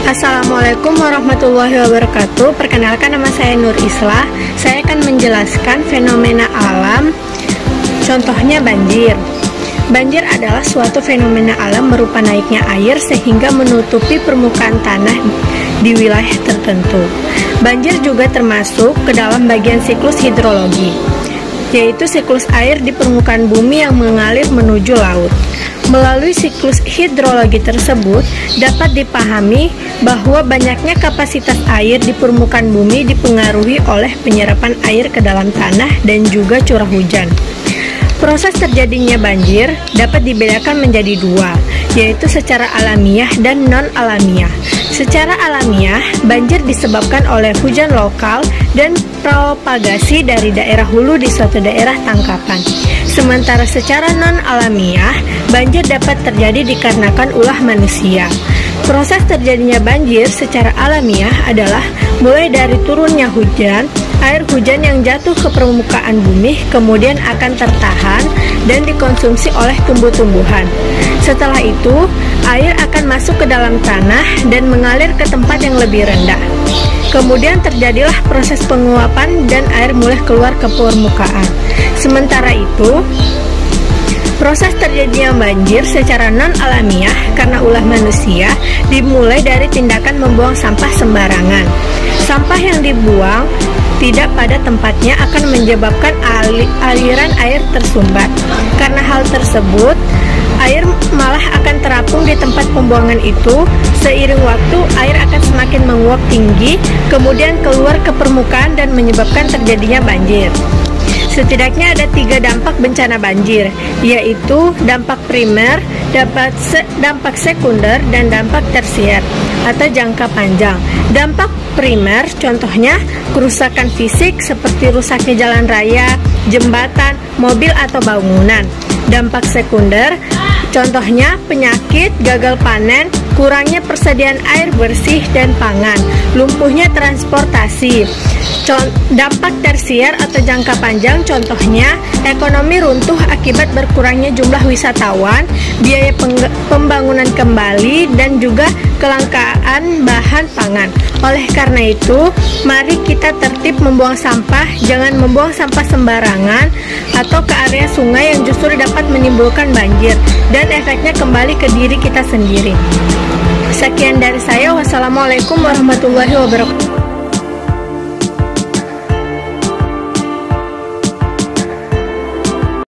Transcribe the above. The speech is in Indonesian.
Assalamualaikum warahmatullahi wabarakatuh. Perkenalkan, nama saya Nur Islah. Saya akan menjelaskan fenomena alam. Contohnya banjir. Banjir adalah suatu fenomena alam berupa naiknya air sehingga menutupi permukaan tanah di wilayah tertentu. Banjir juga termasuk ke dalam bagian siklus hidrologi, yaitu siklus air di permukaan bumi yang mengalir menuju laut. Melalui siklus hidrologi tersebut dapat dipahami bahwa banyaknya kapasitas air di permukaan bumi dipengaruhi oleh penyerapan air ke dalam tanah dan juga curah hujan. Proses terjadinya banjir dapat dibedakan menjadi dua, yaitu secara alamiah dan non-alamiah. Secara alamiah, banjir disebabkan oleh hujan lokal dan propagasi dari daerah hulu di suatu daerah tangkapan. Sementara secara non-alamiah, banjir dapat terjadi dikarenakan ulah manusia. Proses terjadinya banjir secara alamiah adalah mulai dari turunnya hujan, air hujan yang jatuh ke permukaan bumi kemudian akan tertahan dan dikonsumsi oleh tumbuh-tumbuhan. Setelah itu, air akan masuk ke dalam tanah dan mengalir ke tempat yang lebih rendah. Kemudian terjadilah proses penguapan dan air mulai keluar ke permukaan. Sementara itu, proses terjadinya banjir secara non-alamiah karena ulah manusia dimulai dari tindakan membuang sampah sembarangan. Sampah yang dibuang tidak pada tempatnya akan menyebabkan aliran air tersumbat. Karena hal tersebut, air malah akan terapung di tempat pembuangan itu. Seiring waktu, air akan semakin menguap tinggi, kemudian keluar ke permukaan dan menyebabkan terjadinya banjir. Setidaknya ada 3 dampak bencana banjir, yaitu dampak primer, dampak sekunder, dan dampak tersier atau jangka panjang. Dampak primer contohnya kerusakan fisik seperti rusaknya jalan raya, jembatan, mobil atau bangunan. Dampak sekunder contohnya penyakit, gagal panen, kurangnya persediaan air bersih dan pangan, lumpuhnya transportasi. Dampak tersier atau jangka panjang contohnya ekonomi runtuh akibat berkurangnya jumlah wisatawan, biaya pembangunan kembali, dan juga kelangkaan bahan pangan. Oleh karena itu, mari kita tertib membuang sampah, jangan membuang sampah sembarangan atau ke area sungai yang justru dapat menimbulkan banjir dan efeknya kembali ke diri kita sendiri. Sekian dari saya. Wassalamualaikum warahmatullahi wabarakatuh.